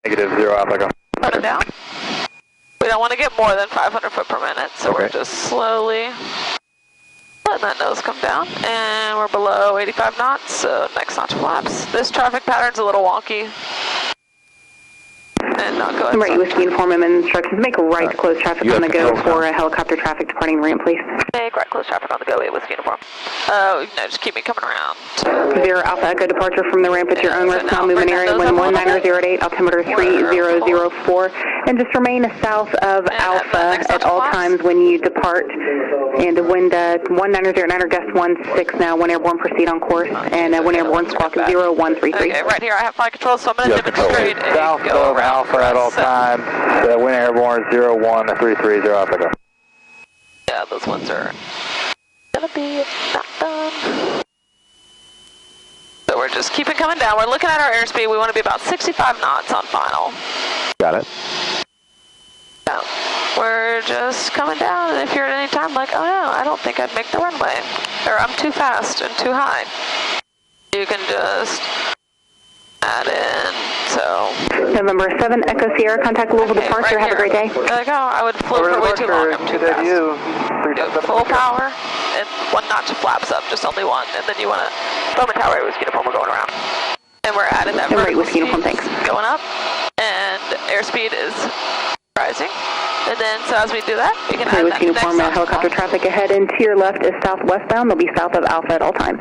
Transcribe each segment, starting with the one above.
Negative 0 Alpha, go. Coming down. We don't want to get more than 500 foot per minute, so we're just slowly letting that nose come down. And we're below 85 knots, so next notch flaps. This traffic pattern's a little wonky. And not go ahead. Right, Whiskey Uniform and instructions. Make a right to close traffic on the go for helicopter traffic departing ramp, please. Make right close traffic on the go, 8 Whiskey Uniform. Oh, no, just keep me coming around. 0 Alpha Echo departure from the ramp at your own risk, non-movement area, wind 19008, altimeter 3004. And just remain south of Alpha at all times when you depart. And wind 19009 or gust 16 now, 1 airborne, proceed on course. And 1 airborne, squawk 0133. Okay, right here I have flight control, so I'm going to demonstrate a South go of around. Alpha at all times. Wind airborne 0133, 0 Alpha, go. Yeah, those ones are gonna be not done. So we're just keeping coming down. We're looking at our airspeed. We want to be about 65 knots on final. Got it. So we're just coming down, and if you're at any time like, oh no, I don't think I'd make the runway, or I'm too fast and too high, you can just add in, so. November 7, Echo Sierra, contact Louisville departure. Right have a great day. There you go. I would float for way too long. I'm too fast. Do full power and 1 notch of flaps up, just only 1, and then you want to Bowman Tower Whiskey Uniform. We're going around, and we're adding that vertical Whiskey Uniform, thanks. Going up, and airspeed is rising. And then, so as we do that, we can add Whiskey Uniform, helicopter traffic ahead and to your left is southwestbound. They'll be south of Alpha at all times.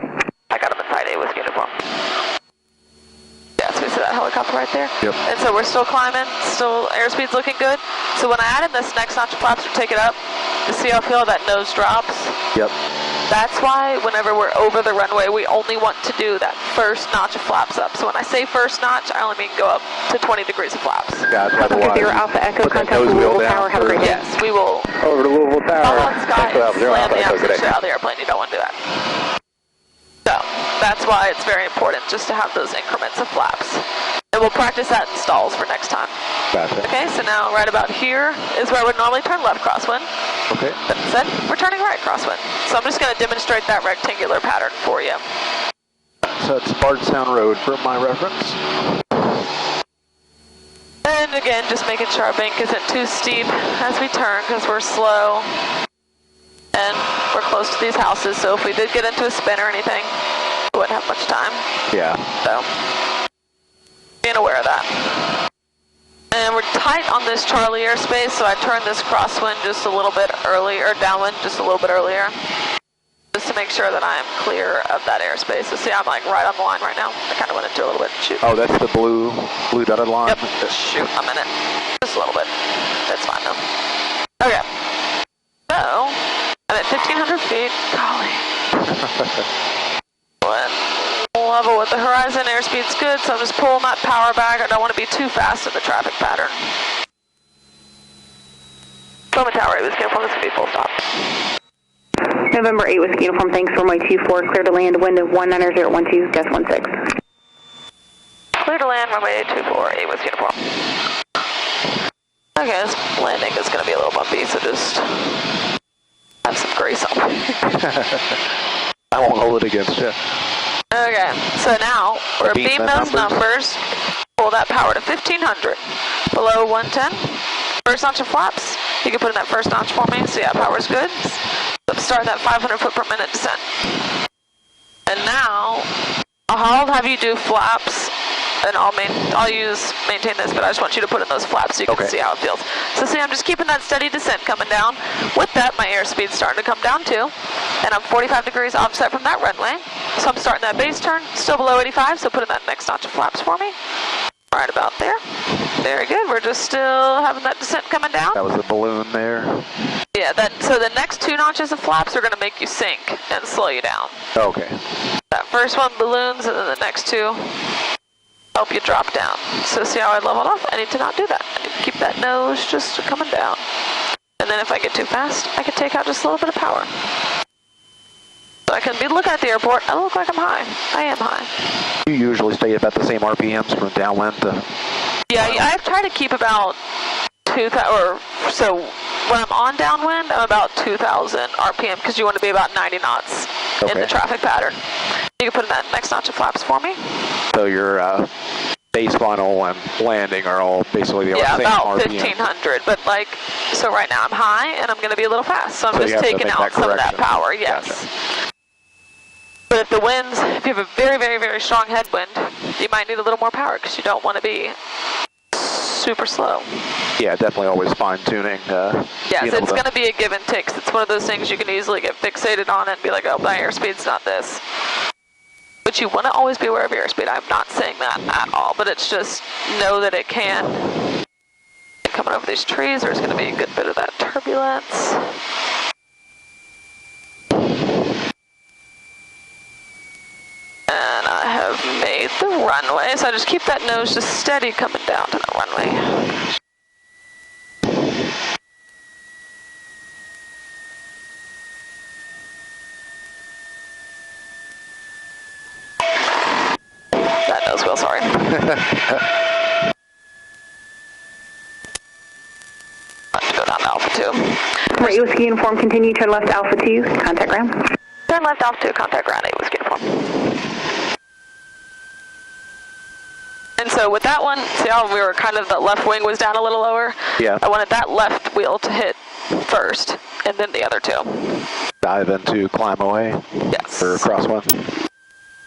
I got them inside 8 Whiskey Uniform. Yeah, so we see that helicopter right there. Yep. And so we're still climbing, still airspeed's looking good. So when I add in this next notch of flaps or take it up, you see how feel that nose drops? Yep. That's why whenever we're over the runway, we only want to do that first notch of flaps up. So when I say first notch, I only mean go up to 20 degrees of flaps. Got it. Otherwise, 0 Alpha Echo, put that contact nose wheel Louisville down. Tower. Have a great day. Yes, we will. Over to Louisville Tower. Follow the sky and land the Alpha, absolute shit out of the airplane. You don't want to do that. So that's why it's very important just to have those increments of flaps. And we'll practice that in stalls for next time. Gotcha. Okay, so now right about here is where I would normally turn left crosswind. Okay. But instead, we're turning right crosswind. So I'm just going to demonstrate that rectangular pattern for you. So it's Bardstown Road for my reference. And again, just making sure our bank isn't too steep as we turn because we're slow. And we're close to these houses, so if we did get into a spin or anything, we wouldn't have much time. Yeah. So, being aware of that. And we're tight on this Charlie airspace, so I turned this crosswind just a little bit earlier, or downwind just a little bit earlier, just to make sure that I am clear of that airspace. So see, I'm like right on the line right now. I kind of went into a little bit. Shoot. Oh, that's the blue dotted line? Yep. Shoot, I'm in it. Just a little bit. That's fine though. Okay. So, I'm at 1,500 feet. Golly. Level with the horizon, airspeed's good, so I'm just pulling that power back. I don't want to be too fast in the traffic pattern. Bowman Tower 8 Whiskey Uniform, this will be full stop. November 8 Whiskey Uniform, thanks, runway 24, clear to land, wind 19012, gust 16. Clear to land, runway 24, 8 Whiskey Uniform. Okay, this landing is going to be a little bumpy, so just have some grace on me. I won't hold it against you. Okay, so now we're beam those numbers, pull that power to 1500, below 110, first notch of flaps, you can put in that first notch for me, so yeah, power's good. So I'm starting that 500 foot per minute descent. And now, I'll have you do flaps, and I'll maintain this, but I just want you to put in those flaps so you can see how it feels. So see, I'm just keeping that steady descent coming down. With that, my airspeed's starting to come down too, and I'm 45 degrees offset from that runway. So I'm starting that base turn, still below 85, so put in that next notch of flaps for me. Right about there. Very good. We're just still having that descent coming down. That was the balloon there. Yeah, so the next 2 notches of flaps are going to make you sink and slow you down. Okay. That first one, balloons, and then the next 2 help you drop down. So see how I leveled off? I need to not do that. I need to keep that nose just coming down. And then if I get too fast, I can take out just a little bit of power. So I can be looking at the airport. I look like I'm high. I am high. You usually stay about the same RPMs from downwind to... Yeah, I try to keep about 2,000, or so when I'm on downwind, I'm about 2,000 RPM because you want to be about 90 knots in the traffic pattern. You can put in that next notch of flaps for me. So you're base funnel and landing are all basically the same about RPM. 1500, but like, so right now I'm high and I'm going to be a little fast, so I'm just taking out some of that power, yes. Gotcha. But if the winds, if you have a very, very, very strong headwind, you might need a little more power because you don't want to be super slow. Yeah, definitely always fine tuning. Yes, it's going to be a give and take. It's one of those things you can easily get fixated on and be like, oh, my airspeed's not this. But you want to always be aware of your airspeed. I'm not saying that at all, but it's just know that it can. Coming over these trees, there's going to be a good bit of that turbulence. And I have made the runway, so I just keep that nose just steady coming down to the runway. That nose wheel, sorry. Let's go down to Alpha 2. Right, Whiskey Uniform, continue, turn left Alpha 2, contact ground. Turn left Alpha 2, contact ground 8 Whiskey Uniform. And so with that one, see how we were kind of, the left wing was down a little lower? Yeah. I wanted that left wheel to hit first, and then the other two. Dive into climb away? Yes. For crosswind?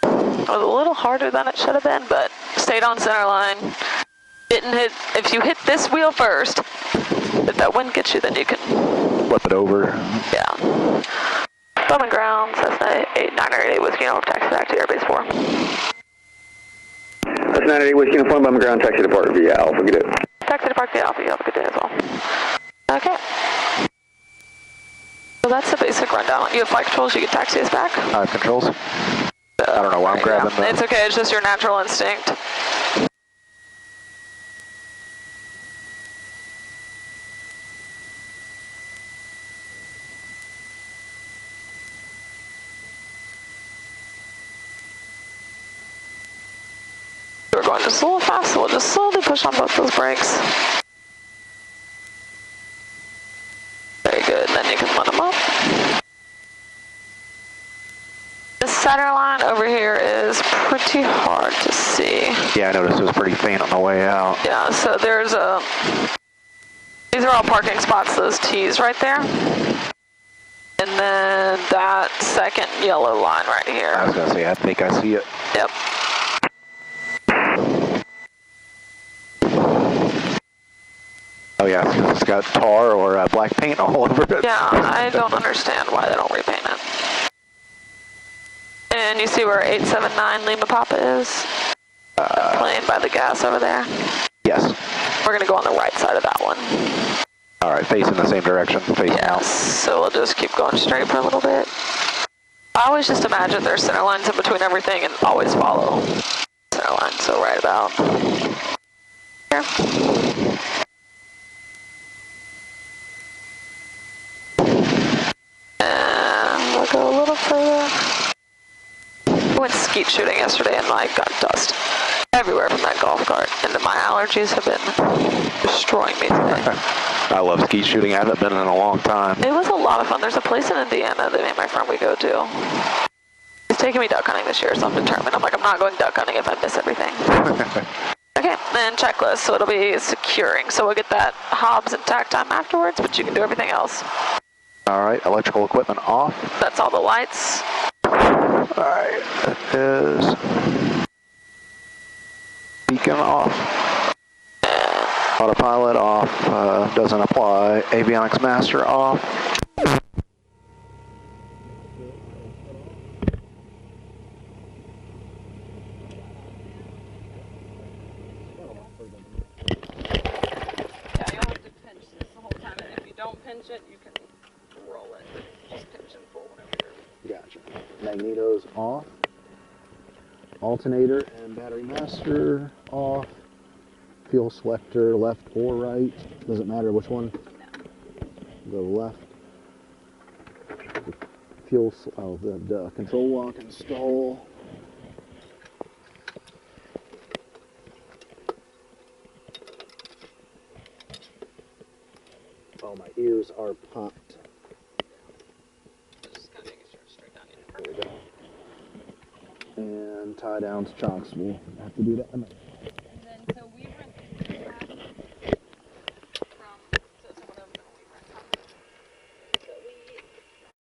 It was a little harder than it should have been, but stayed on center line. Didn't hit, if you hit this wheel first, if that wind gets you, then you can flip it over. Yeah. Bowman ground, Cessna 8988 Whiskey Uniform, taxi back to Airbase 4. Cessna 988 Whiskey Uniform, Bowman ground, taxi depart via Alpha, good day. Taxi depart via Alpha, you have a good day as well. Okay. So that's the basic rundown. You have flight controls, you can taxi us back. I have controls. I don't know why I'm grabbing them. It's okay, it's just your natural instinct. We're going just a little fast, so we'll just slowly push on both those brakes. Very good, then you can let them up. The center line over here is pretty hard to see. Yeah, I noticed it was pretty faint on the way out. Yeah, so there's a, these are all parking spots, those T's right there. And then that second yellow line right here. I was going to say, I think I see it. Yep. Oh yeah, it's got tar or black paint all over it. Yeah, I don't understand why they don't repaint it. And you see where 879 Lima Papa is? Plane by the gas over there? Yes. We're going to go on the right side of that one. All right, facing the same direction, facing out. So we'll just keep going straight for a little bit. I always just imagine there's center lines in between everything and always follow center line, so right about here. And we'll go a little further. I went skeet shooting yesterday and I got dust everywhere from that golf cart, and my allergies have been destroying me today. I love skeet shooting. I haven't been in a long time. It was a lot of fun. There's a place in Indiana that me and my friend we go to. He's taking me duck hunting this year, so I'm determined. I'm like, I'm not going duck hunting if I miss everything. Okay, then checklist, so it'll be securing. So we'll get that Hobbs and tack time afterwards, but you can do everything else. All right, electrical equipment off. That's all the lights. All right, that is beacon off. Autopilot off, doesn't apply. Avionics master off. Yeah, you'll have to pinch this the whole time, and if you don't pinch it, you can roll it. Just pinch and pull whenever you're... Gotcha. Magnetos off. Alternator and battery master off. Fuel selector left or right. Doesn't matter which one. No. Go left. Fuel, the control lock install. Oh, my ears are popped. Just kind of making sure it's straight down here. There we go. And tie down to chocks. We'll have to do that in a minute.